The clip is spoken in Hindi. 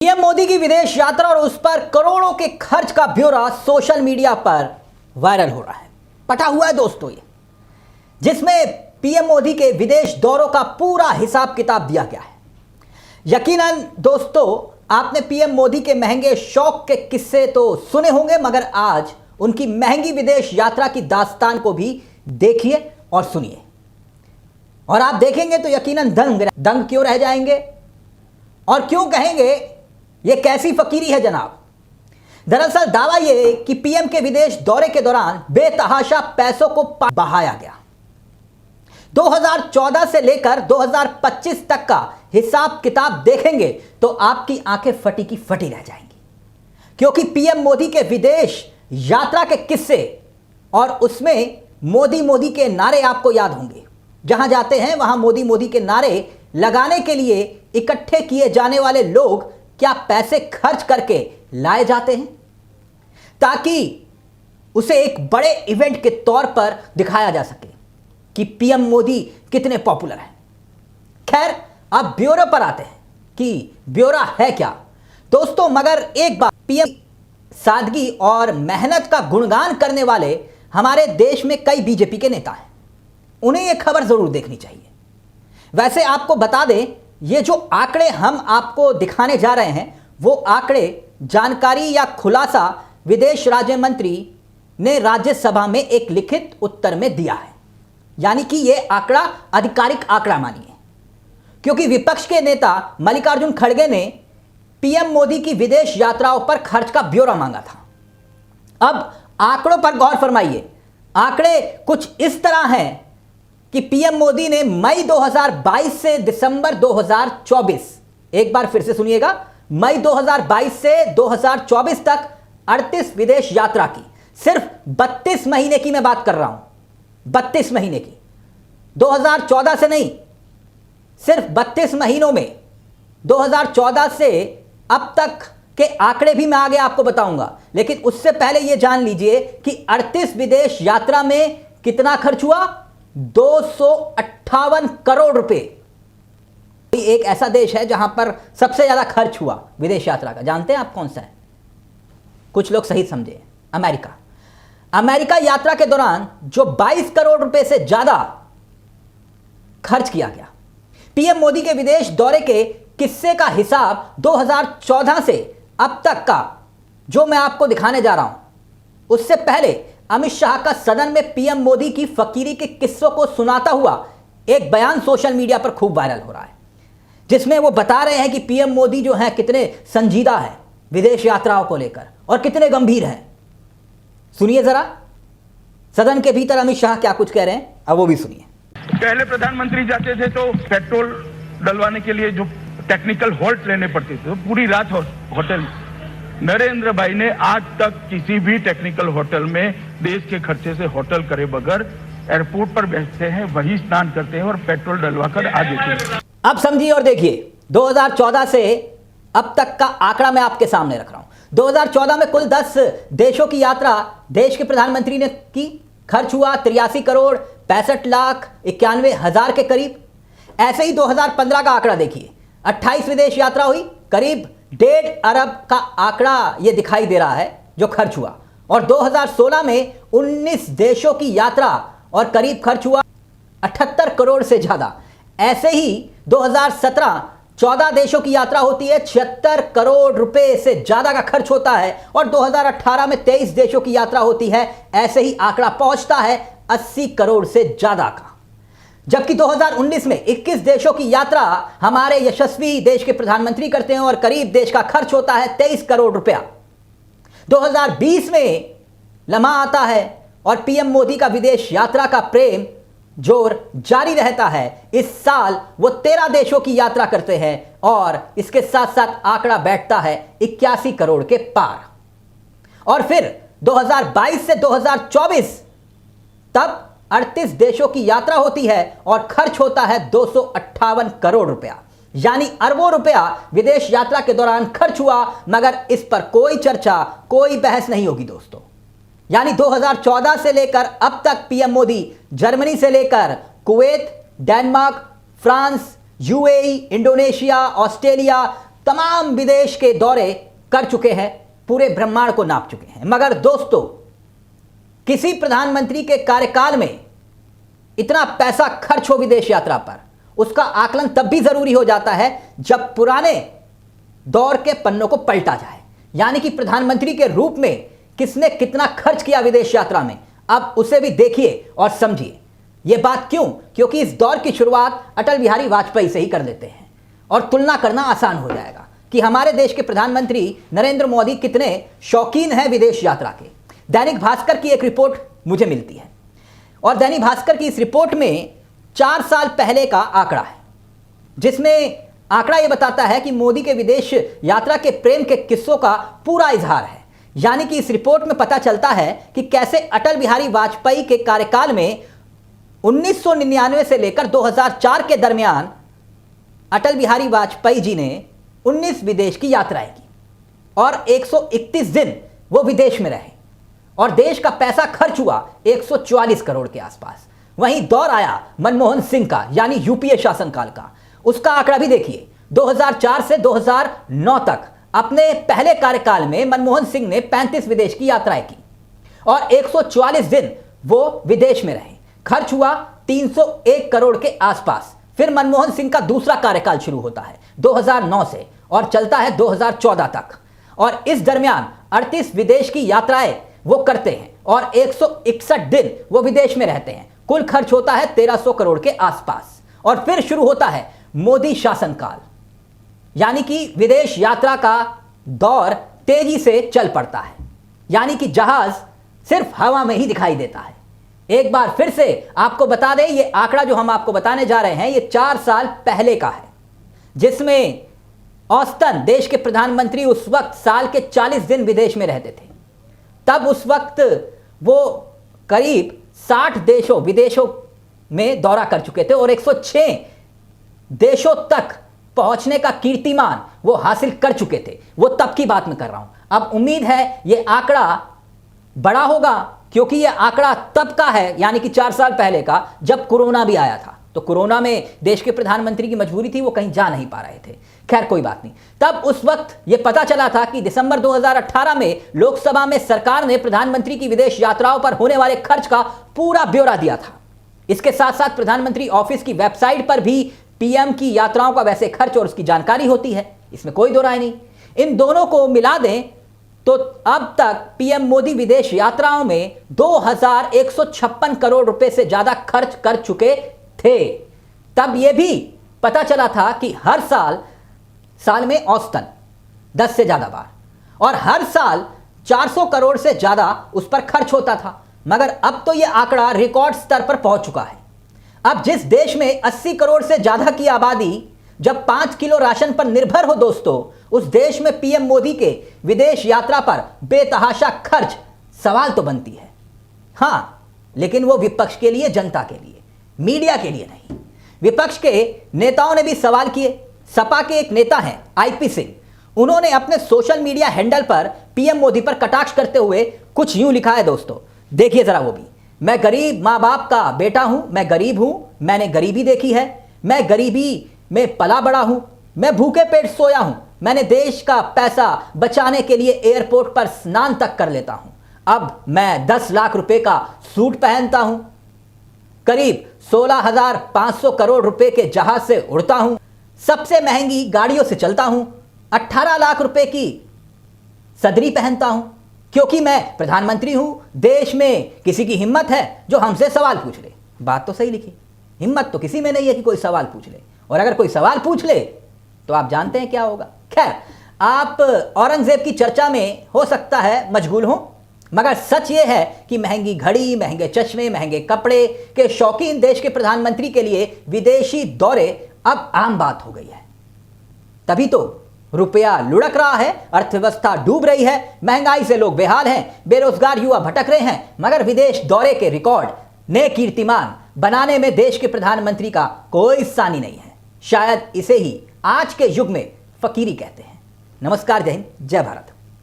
पीएम मोदी की विदेश यात्रा और उस पर करोड़ों के खर्च का ब्यौरा सोशल मीडिया पर वायरल हो रहा है। पटा हुआ है दोस्तों ये, जिसमें पीएम मोदी के विदेश दौरों का पूरा हिसाब किताब दिया गया है। यकीनन दोस्तों आपने पीएम मोदी के महंगे शौक के किस्से तो सुने होंगे, मगर आज उनकी महंगी विदेश यात्रा की दास्तान को भी देखिए और सुनिए। और आप देखेंगे तो यकीनन दंग क्यों रह जाएंगे और क्यों कहेंगे ये कैसी फकीरी है जनाब। दरअसल दावा यह कि पीएम के विदेश दौरे के दौरान बेतहाशा पैसों को बहाया गया। 2014 से लेकर 2025 तक का हिसाब किताब देखेंगे तो आपकी आंखें फटी की फटी रह जाएंगी, क्योंकि पीएम मोदी के विदेश यात्रा के किस्से और उसमें मोदी मोदी के नारे आपको याद होंगे। जहां जाते हैं वहां मोदी मोदी के नारे लगाने के लिए इकट्ठे किए जाने वाले लोग क्या पैसे खर्च करके लाए जाते हैं ताकि उसे एक बड़े इवेंट के तौर पर दिखाया जा सके कि पीएम मोदी कितने पॉपुलर हैं। खैर, अब ब्यौरे पर आते हैं कि ब्यौरा है क्या दोस्तों। मगर एक बात, पीएम सादगी और मेहनत का गुणगान करने वाले हमारे देश में कई बीजेपी के नेता हैं, उन्हें यह खबर जरूर देखनी चाहिए। वैसे आपको बता दें, ये जो आंकड़े हम आपको दिखाने जा रहे हैं वो आंकड़े जानकारी या खुलासा विदेश राज्य मंत्री ने राज्यसभा में एक लिखित उत्तर में दिया है। यानी कि ये आंकड़ा आधिकारिक आंकड़ा मानिए, क्योंकि विपक्ष के नेता मल्लिकार्जुन खड़गे ने पीएम मोदी की विदेश यात्राओं पर खर्च का ब्यौरा मांगा था। अब आंकड़ों पर गौर फरमाइए। आंकड़े कुछ इस तरह हैं कि पीएम मोदी ने मई 2022 से दिसंबर 2024, एक बार फिर से सुनिएगा, मई 2022 से 2024 तक 38 विदेश यात्रा की। सिर्फ 32 महीने की मैं बात कर रहा हूं, 32 महीने की, 2014 से नहीं, सिर्फ 32 महीनों में 2014 से अब तक के आंकड़े भी मैं आगे आपको बताऊंगा। लेकिन उससे पहले यह जान लीजिए कि 38 विदेश यात्रा में कितना खर्च हुआ, 258 करोड़ रुपए। एक ऐसा देश है जहां पर सबसे ज्यादा खर्च हुआ विदेश यात्रा का, जानते हैं आप कौन सा है? कुछ लोग सही समझे, अमेरिका। अमेरिका यात्रा के दौरान जो 22 करोड़ रुपए से ज्यादा खर्च किया गया। पीएम मोदी के विदेश दौरे के किस्से का हिसाब 2014 से अब तक का जो मैं आपको दिखाने जा रहा हूं, उससे पहले अमित शाह का सदन में पीएम मोदी की फकीरी के किस्सों को सुनाता हुआ एक बयान सोशल मीडिया पर खूब वायरल हो रहा है, जिसमें वो बता रहे हैं कि पीएम मोदी जो है कितने संजीदा है विदेश यात्राओं को लेकर और कितने गंभीर हैं। सुनिए जरा सदन के भीतर अमित शाह क्या कुछ कह रहे हैं, अब वो भी सुनिए। पहले प्रधानमंत्री जाते थे तो पेट्रोल डलवाने के लिए जो टेक्निकल होल्ड लेने पड़ते थे, तो पूरी रात होटल। नरेंद्र भाई ने आज तक किसी भी टेक्निकल होटल में देश के खर्चे से होटल करे बगैर एयरपोर्ट पर बैठते हैं, वही स्नान करते हैं और पेट्रोल डलवाकर आ देते हैं। अब समझिए और देखिए, 2014 से अब तक का आंकड़ा मैं आपके सामने रख रहा हूं। 2014 में कुल 10 देशों की यात्रा देश के प्रधानमंत्री ने की। खर्च हुआ 83 करोड़ 65 लाख 91 हजार के करीब। ऐसे ही 2015 का आंकड़ा देखिए, 28 विदेश यात्रा हुई, करीब 1.5 अरब का आंकड़ा यह दिखाई दे रहा है जो खर्च हुआ। और 2016 में 19 देशों की यात्रा और करीब खर्च हुआ 78 करोड़ से ज्यादा। ऐसे ही 2017 14 देशों की यात्रा होती है, 76 करोड़ रुपए से ज्यादा का खर्च होता है। और 2018 में 23 देशों की यात्रा होती है, ऐसे ही आंकड़ा पहुंचता है 80 करोड़ से ज्यादा का। जबकि 2019 में 21 देशों की यात्रा हमारे यशस्वी देश के प्रधानमंत्री करते हैं और करीब देश का खर्च होता है 23 करोड़ रुपया। 2020 में लम्हा आता है और पीएम मोदी का विदेश यात्रा का प्रेम जोर जारी रहता है। इस साल वो 13 देशों की यात्रा करते हैं और इसके साथ साथ आंकड़ा बैठता है 81 करोड़ के पार। और फिर 2022 से 2024 तब 38 देशों की यात्रा होती है और खर्च होता है 258 करोड़ रुपया, यानी अरबों रुपया विदेश यात्रा के दौरान खर्च हुआ। मगर इस पर कोई चर्चा, कोई बहस नहीं होगी दोस्तों। यानी 2014 से लेकर अब तक पीएम मोदी जर्मनी से लेकर Kuwait, Denmark, France, UAE, Indonesia, Australia तमाम विदेश के दौरे कर चुके हैं, पूरे ब्रह्मांड को नाप चुके हैं। मगर दोस्तों, किसी प्रधानमंत्री के कार्यकाल में इतना पैसा खर्च हो विदेश यात्रा पर, उसका आकलन तब भी जरूरी हो जाता है जब पुराने दौर के पन्नों को पलटा जाए, यानी कि प्रधानमंत्री के रूप में किसने कितना खर्च किया विदेश यात्रा में, अब उसे भी देखिए और समझिए। यह बात क्यों? क्योंकि इस दौर की शुरुआत अटल बिहारी वाजपेयी से ही कर लेते हैं और तुलना करना आसान हो जाएगा कि हमारे देश के प्रधानमंत्री नरेंद्र मोदी कितने शौकीन हैं विदेश यात्रा के। दैनिक भास्कर की एक रिपोर्ट मुझे मिलती है और दैनिक भास्कर की इस रिपोर्ट में 4 साल पहले का आंकड़ा है, जिसमें आंकड़ा यह बताता है कि मोदी के विदेश यात्रा के प्रेम के किस्सों का पूरा इजहार है। यानी कि इस रिपोर्ट में पता चलता है कि कैसे अटल बिहारी वाजपेयी के कार्यकाल में 1999 से लेकर 2004 के दरमियान अटल बिहारी वाजपेयी जी ने 19 विदेश की यात्राएं की और 131 दिन वो विदेश में रहे और देश का पैसा खर्च हुआ 144 करोड़ के आसपास। वहीं दौर आया मनमोहन सिंह का, यानी यूपीए शासनकाल का। उसका आंकड़ा भी देखिए, 2004 से 2009 तक अपने पहले कार्यकाल में मनमोहन सिंह ने 35 विदेश की यात्राएं की और 144 दिन वो विदेश में रहे। खर्च हुआ 301 करोड़ के आसपास। फिर मनमोहन सिंह का दूसरा कार्यकाल शुरू होता है 2009 से और चलता है 2014 तक और इस दरमियान 38 विदेश की यात्राएं वो करते हैं और 161 दिन वो विदेश में रहते हैं। कुल खर्च होता है 1300 करोड़ के आसपास। और फिर शुरू होता है मोदी शासनकाल, यानी कि विदेश यात्रा का दौर तेजी से चल पड़ता है, यानी कि जहाज सिर्फ हवा में ही दिखाई देता है। एक बार फिर से आपको बता दें, ये आंकड़ा जो हम आपको बताने जा रहे हैं ये 4 साल पहले का है, जिसमें औसतन देश के प्रधानमंत्री उस वक्त साल के 40 दिन विदेश में रहते थे। तब उस वक्त वो करीब 60 विदेशों में दौरा कर चुके थे और 106 देशों तक पहुंचने का कीर्तिमान वो हासिल कर चुके थे। वो तब की बात मैं कर रहा हूं। अब उम्मीद है ये आंकड़ा बड़ा होगा, क्योंकि ये आंकड़ा तब का है, यानी कि 4 साल पहले का, जब कोरोना भी आया था। तो कोरोना में देश के प्रधानमंत्री की मजबूरी थी, वो कहीं जा नहीं पा रहे थे। खैर कोई बात नहीं। तब उस वक्त ये पता चला था कि दिसंबर 2018 में लोकसभा में सरकार ने प्रधानमंत्री की विदेश यात्राओं पर होने वाले खर्च का पूरा ब्यौरा दिया था। इसके साथ साथ प्रधानमंत्री ऑफिस की वेबसाइट पर भी पीएम की यात्राओं का वैसे खर्च और उसकी जानकारी होती है, इसमें कोई दो राय नहीं। इन दोनों को मिला दें तो अब तक पीएम मोदी विदेश यात्राओं में 2156 करोड़ रुपए से ज्यादा खर्च कर चुके थे। तब यह भी पता चला था कि हर साल में औसतन 10 से ज्यादा बार और हर साल 400 करोड़ से ज्यादा उस पर खर्च होता था। मगर अब तो यह आंकड़ा रिकॉर्ड स्तर पर पहुंच चुका है। अब जिस देश में 80 करोड़ से ज्यादा की आबादी जब 5 किलो राशन पर निर्भर हो दोस्तों, उस देश में पीएम मोदी के विदेश यात्रा पर बेतहाशा खर्च, सवाल तो बनती है। हां, लेकिन वो विपक्ष के लिए, जनता के लिए, मीडिया के लिए नहीं। विपक्ष के नेताओं ने भी सवाल किए। सपा के एक नेता हैं आईपी सिंह, उन्होंने अपने सोशल मीडिया हैंडल पर पीएम मोदी पर कटाक्ष करते हुए कुछ यूं लिखा है दोस्तों, देखिए जरा वो भी। मैं गरीब माँ बाप का बेटा हूं, मैं गरीब हूं, मैंने गरीबी देखी है, मैं गरीबी में पला बड़ा हूं, मैं भूखे पेट सोया हूं, मैंने देश का पैसा बचाने के लिए एयरपोर्ट पर स्नान तक कर लेता हूं, अब मैं 10 लाख रुपए का सूट पहनता हूं, करीब 16,500 करोड़ रुपए के जहाज से उड़ता हूं, सबसे महंगी गाड़ियों से चलता हूं, 18 लाख रुपए की सदरी पहनता हूं, क्योंकि मैं प्रधानमंत्री हूं। देश में किसी की हिम्मत है जो हमसे सवाल पूछ ले। बात तो सही लिखी, हिम्मत तो किसी में नहीं है कि कोई सवाल पूछ ले, और अगर कोई सवाल पूछ ले तो आप जानते हैं क्या होगा। खैर, आप औरंगजेब की चर्चा में हो सकता है मशगूल हो, मगर सच ये है कि महंगी घड़ी, महंगे चश्मे, महंगे कपड़े के शौकीन देश के प्रधानमंत्री के लिए विदेशी दौरे अब आम बात हो गई है। तभी तो रुपया लुढ़क रहा है, अर्थव्यवस्था डूब रही है, महंगाई से लोग बेहाल हैं, बेरोजगार युवा भटक रहे हैं, मगर विदेश दौरे के रिकॉर्ड, नए कीर्तिमान बनाने में देश के प्रधानमंत्री का कोई सानी नहीं है। शायद इसे ही आज के युग में फकीरी कहते हैं। नमस्कार, जय हिंद, जय भारत।